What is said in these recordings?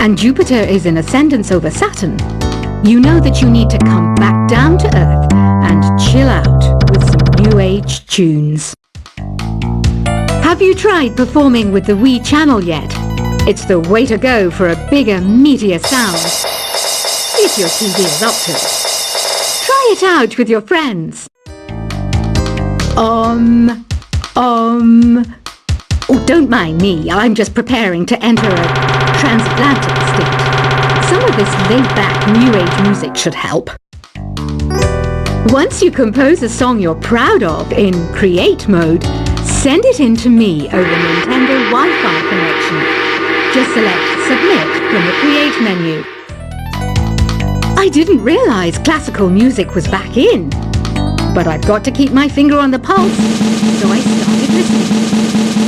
and Jupiter is in ascendance over Saturn, you know that you need to come back down to Earth and chill out with some New Age tunes. Have you tried performing with the Wii channel yet? It's the way to go for a bigger, meatier sound. If your TV is up to it. Try it out with your friends. Oh, don't mind me. I'm just preparing to enter a transatlantic state. Some of this laid-back New Age music should help. Once you compose a song you're proud of in create mode, send it in to me over Nintendo Wi-Fi connection. Just select Submit from the Create menu. I didn't realize classical music was back in, but I've got to keep my finger on the pulse, so I started listening.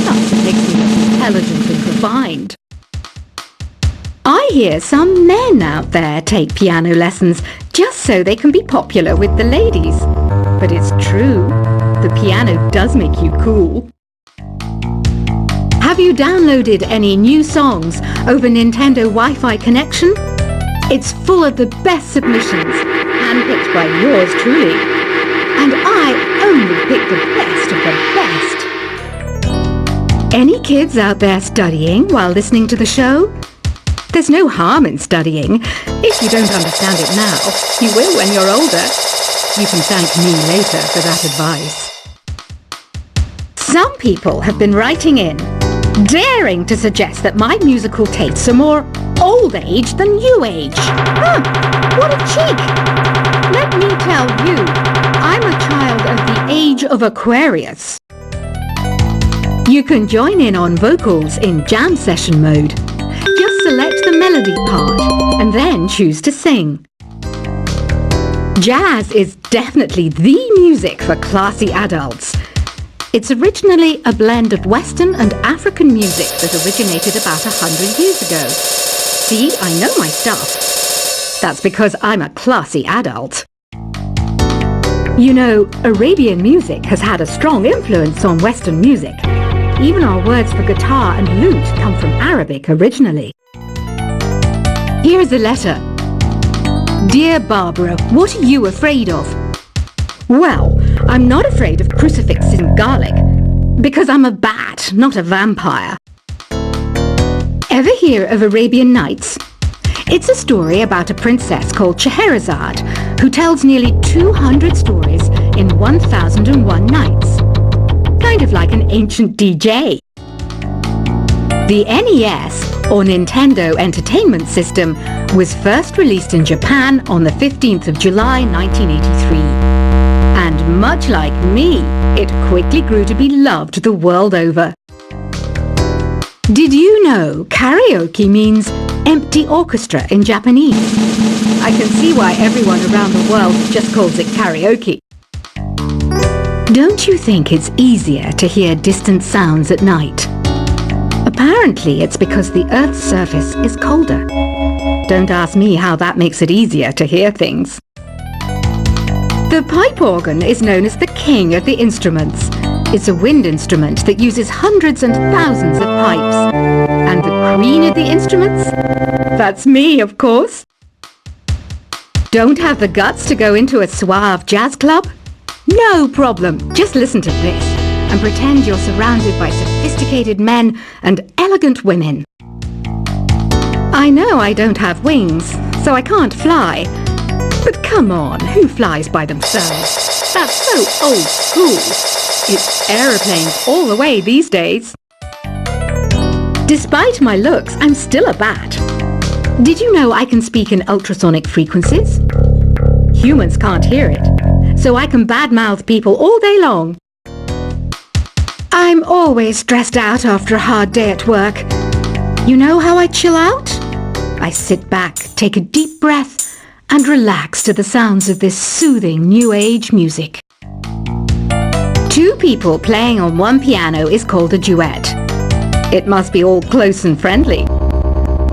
Plus, it makes me look intelligent and refined. I hear some men out there take piano lessons just so they can be popular with the ladies. But it's true, the piano does make you cool. Have you downloaded any new songs over Nintendo Wi-Fi connection? It's full of the best submissions, handpicked by yours truly. And I only pick the best of the best. Any kids out there studying while listening to the show? There's no harm in studying. If you don't understand it now, you will when you're older. You can thank me later for that advice. Some people have been writing in, daring to suggest that my musical tastes are more old age than new age. What a cheek! Let me tell you, I'm a child of the age of Aquarius. You can join in on vocals in jam session mode. Just select the melody part and then choose to sing. Jazz is definitely the music for classy adults. It's originally a blend of Western and African music that originated about 100 years ago. See, I know my stuff. That's because I'm a classy adult. You know, Arabian music has had a strong influence on Western music. Even our words for guitar and lute come from Arabic originally. Here's a letter. Dear Barbara, what are you afraid of? Well, I'm not afraid of crucifixes and garlic, because I'm a bat, not a vampire. Ever hear of Arabian Nights? It's a story about a princess called Scheherazade, who tells nearly 200 stories in 1001 nights. Kind of like an ancient DJ. The NES, or Nintendo Entertainment System, was first released in Japan on the 15th of July 1983. And much like me, it quickly grew to be loved the world over. Did you know karaoke means empty orchestra in Japanese? I can see why everyone around the world just calls it karaoke. Don't you think it's easier to hear distant sounds at night? Apparently it's because the Earth's surface is colder. Don't ask me how that makes it easier to hear things. The pipe organ is known as the king of the instruments. It's a wind instrument that uses hundreds and thousands of pipes. And the queen of the instruments? That's me, of course. Don't have the guts to go into a suave jazz club? No problem. Just listen to this and pretend you're surrounded by sophisticated men and elegant women. I know I don't have wings, so I can't fly. But come on, who flies by themselves? That's so old school. It's aeroplanes all the way these days. Despite my looks, I'm still a bat. Did you know I can speak in ultrasonic frequencies? Humans can't hear it, so I can badmouth people all day long. I'm always stressed out after a hard day at work. You know how I chill out? I sit back, take a deep breath, and relax to the sounds of this soothing new age music. Two people playing on one piano is called a duet. It must be all close and friendly.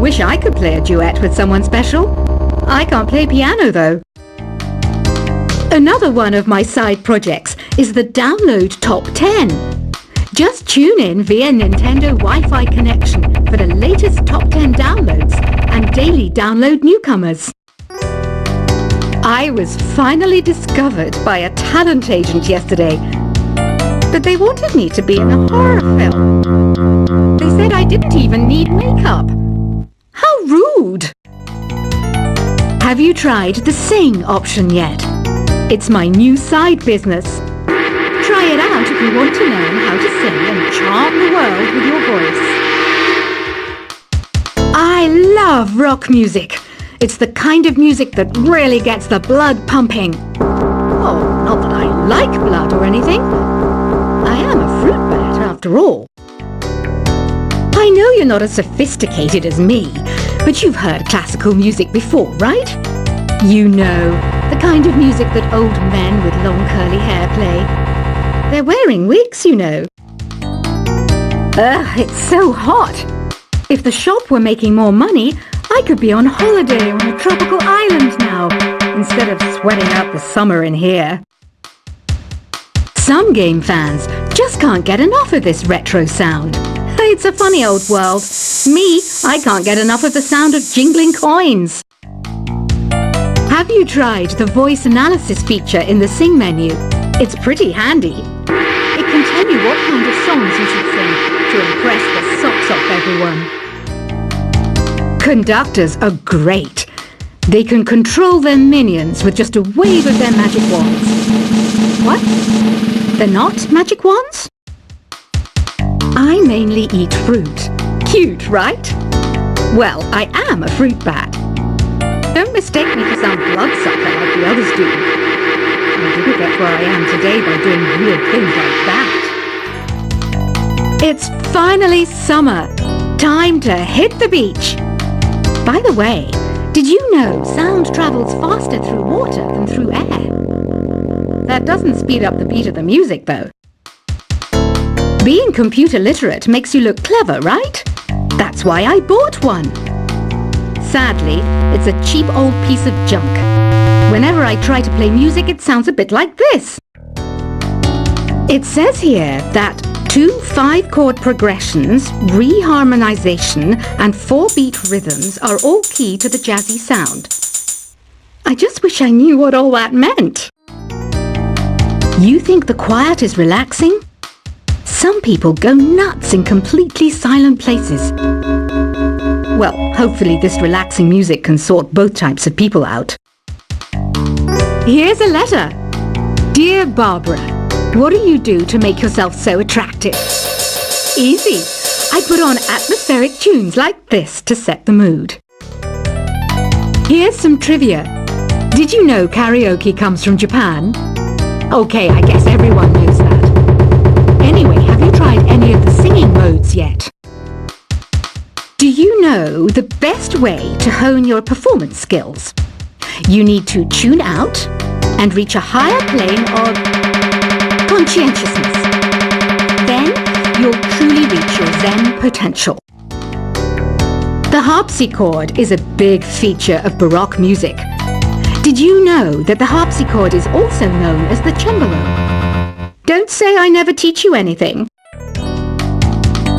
Wish I could play a duet with someone special. I can't play piano though. Another one of my side projects is the Download Top 10. Just tune in via Nintendo Wi-Fi connection for the latest Top 10 downloads really download newcomers. I was finally discovered by a talent agent yesterday, but they wanted me to be in a horror film. They said I didn't even need makeup. How rude! Have you tried the Sing option yet? It's my new side business. Try it out if you want to learn how to sing and charm the world with your voice. I love rock music. It's the kind of music that really gets the blood pumping. Oh, not that I like blood or anything. I am a fruit bat after all. I know you're not as sophisticated as me, but you've heard classical music before, right? You know, the kind of music that old men with long curly hair play. They're wearing wigs, you know. Ugh, it's so hot. If the shop were making more money, I could be on holiday on a tropical island now, instead of sweating out the summer in here. Some game fans just can't get enough of this retro sound. It's a funny old world. Me, I can't get enough of the sound of jingling coins. Have you tried the voice analysis feature in the Sing menu? It's pretty handy. It can tell you what kind of songs you should sing to impress the socks off everyone. Conductors are great. They can control their minions with just a wave of their magic wands. What? They're not magic wands? I mainly eat fruit. Cute, right? Well, I am a fruit bat. Don't mistake me for some bloodsucker like the others do. I didn't get where I am today by doing weird things like that. It's finally summer. Time to hit the beach. By the way, did you know sound travels faster through water than through air? That doesn't speed up the beat of the music, though. Being computer literate makes you look clever, right? That's why I bought one. Sadly, it's a cheap old piece of junk. Whenever I try to play music, it sounds a bit like this. It says here that 2 5-chord progressions, reharmonization, and 4-beat rhythms are all key to the jazzy sound. I just wish I knew what all that meant. You think the quiet is relaxing? Some people go nuts in completely silent places. Well, hopefully this relaxing music can sort both types of people out. Here's a letter. Dear Barbara, what do you do to make yourself so attractive? Easy. I put on atmospheric tunes like this to set the mood. Here's some trivia. Did you know karaoke comes from Japan? Okay, I guess everyone knows that. Anyway, have you tried any of the singing modes yet? Do you know the best way to hone your performance skills? You need to tune out and reach a higher plane of conscientiousness. Then you'll truly reach your Zen potential. The harpsichord is a big feature of Baroque music. Did you know that the harpsichord is also known as the cembalo? Don't say I never teach you anything.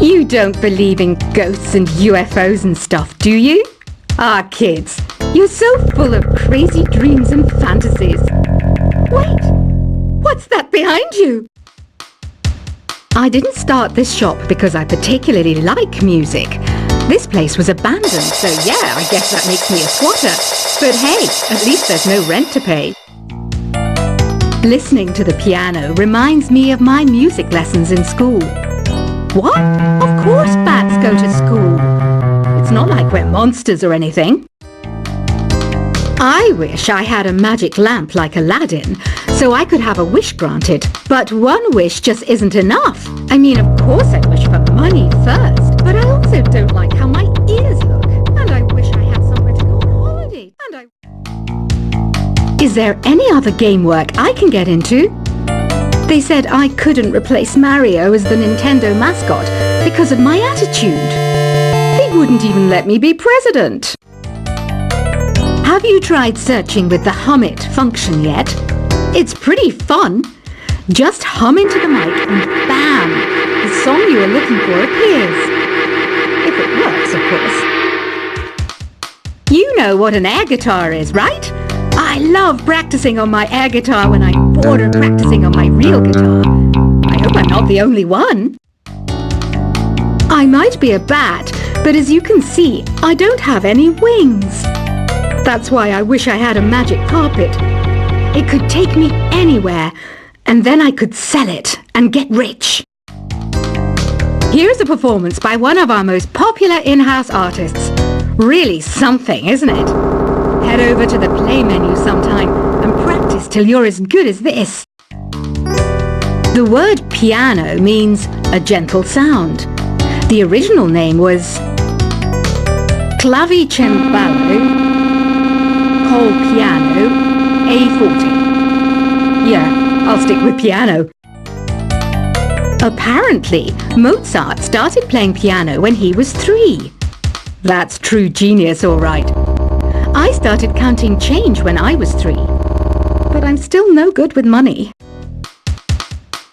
You don't believe in ghosts and UFOs and stuff, do you? Ah, kids, you're so full of crazy dreams and fantasies. Wait, what's that behind you? I didn't start this shop because I particularly like music. This place was abandoned, so yeah, I guess that makes me a squatter. But hey, at least there's no rent to pay. Listening to the piano reminds me of my music lessons in school. What? Of course bats go to school. It's not like we're monsters or anything. I wish I had a magic lamp like Aladdin, so I could have a wish granted. But one wish just isn't enough. I mean, of course I wish for money first, but I also don't like how my ears look. And I wish I had somewhere to go on holiday. Is there any other game work I can get into? They said I couldn't replace Mario as the Nintendo mascot because of my attitude. They wouldn't even let me be president. Have you tried searching with the Hum It function yet? It's pretty fun. Just hum into the mic and bam! The song you are looking for appears. If it works, of course. You know what an air guitar is, right? I love practicing on my air guitar when I'm bored of practicing on my real guitar. I hope I'm not the only one. I might be a bat, but as you can see, I don't have any wings. That's why I wish I had a magic carpet. It could take me anywhere, and then I could sell it and get rich. Here's a performance by one of our most popular in-house artists. Really something, isn't it? Head over to the play menu sometime and practice till you're as good as this. The word piano means a gentle sound. The original name was Clavicembalo col piano A forte. Yeah, I'll stick with piano. Apparently, Mozart started playing piano when he was 3. That's true genius, all right. I started counting change when I was 3, but I'm still no good with money.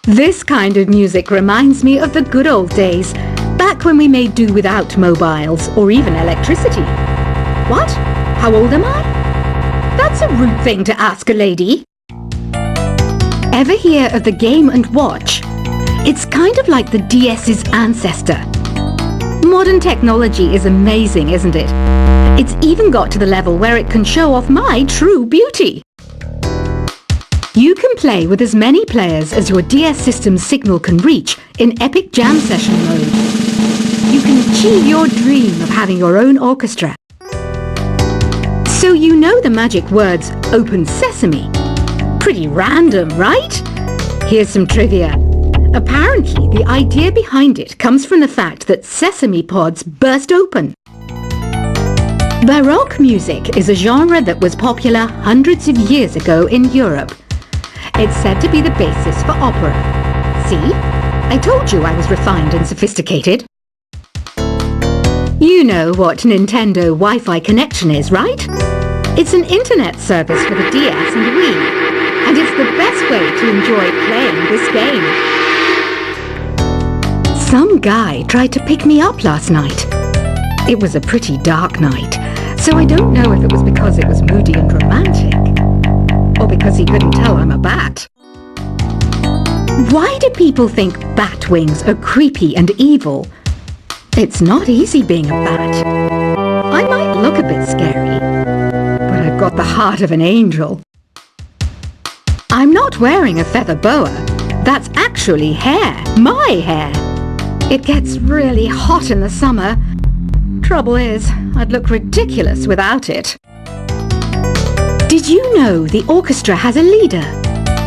This kind of music reminds me of the good old days, back when we made do without mobiles or even electricity. What? How old am I? That's a rude thing to ask a lady. Ever hear of the Game & Watch? It's kind of like the DS's ancestor. Modern technology is amazing, isn't it? It's even got to the level where it can show off my true beauty. You can play with as many players as your DS system's signal can reach in epic jam session mode. You can achieve your dream of having your own orchestra. So you know the magic words "Open Sesame." Pretty random, right? Here's some trivia. Apparently, the idea behind it comes from the fact that sesame pods burst open. Baroque music is a genre that was popular hundreds of years ago in Europe. It's said to be the basis for opera. See? I told you I was refined and sophisticated. You know what Nintendo Wi-Fi connection is, right? It's an internet service for the DS and Wii, and it's the best way to enjoy playing this game. Some guy tried to pick me up last night. It was a pretty dark night, so I don't know if it was because it was moody and romantic, or because he couldn't tell I'm a bat. Why do people think bat wings are creepy and evil? It's not easy being a bat. I might look a bit scary, but I've got the heart of an angel. I'm not wearing a feather boa. That's actually hair, my hair. It gets really hot in the summer. Trouble is, I'd look ridiculous without it. Did you know the orchestra has a leader?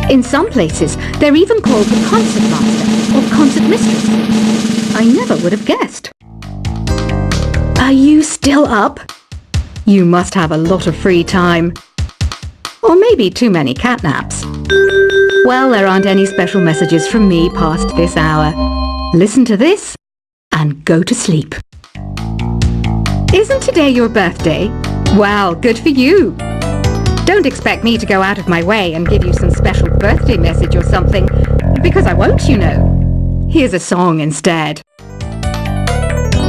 In some places, they're even called the concert master or concert mistress. I never would have guessed. Are you still up? You must have a lot of free time. Or maybe too many catnaps. Well, there aren't any special messages from me past this hour. Listen to this and go to sleep. Isn't today your birthday? Well, good for you. Don't expect me to go out of my way and give you some special birthday message or something, because I won't, you know. Here's a song instead.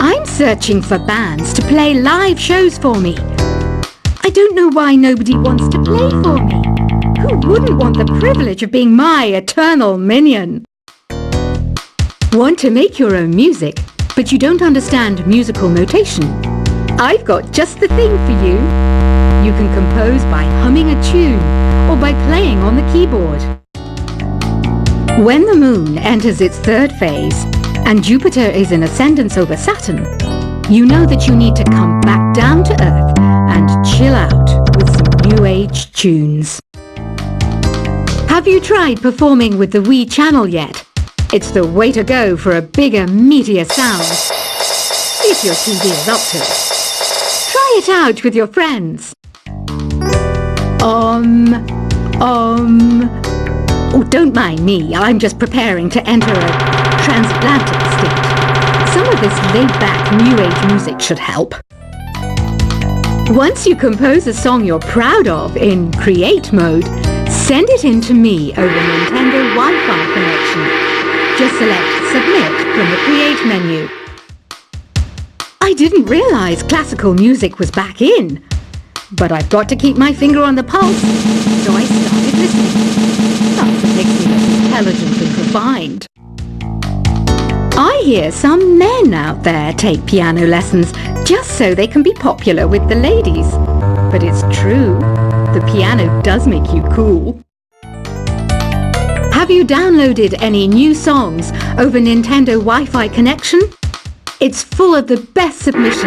I'm searching for bands to play live shows for me. I don't know why nobody wants to play for me. Who wouldn't want the privilege of being my eternal minion? Want to make your own music, but you don't understand musical notation? I've got just the thing for you. You can compose by humming a tune or by playing on the keyboard. When the moon enters its third phase and Jupiter is in ascendance over Saturn, you know that you need to come back down to Earth and chill out with some new age tunes. Have you tried performing with the Wii channel yet? It's the way to go for a bigger, meatier sound. If your TV is up to it. Try it out with your friends. Oh, don't mind me. I'm just preparing to enter a transatlantic state. Some of this laid-back, new age music should help. Once you compose a song you're proud of in Create mode, send it in to me over Nintendo Wi-Fi connection. Just select Submit from the Create menu. I didn't realize classical music was back in. But I've got to keep my finger on the pulse, so I started listening. That's what makes me less intelligent and refined. I hear some men out there take piano lessons just so they can be popular with the ladies. But it's true, the piano does make you cool. Have you downloaded any new songs over Nintendo Wi-Fi connection? It's full of the best submissions.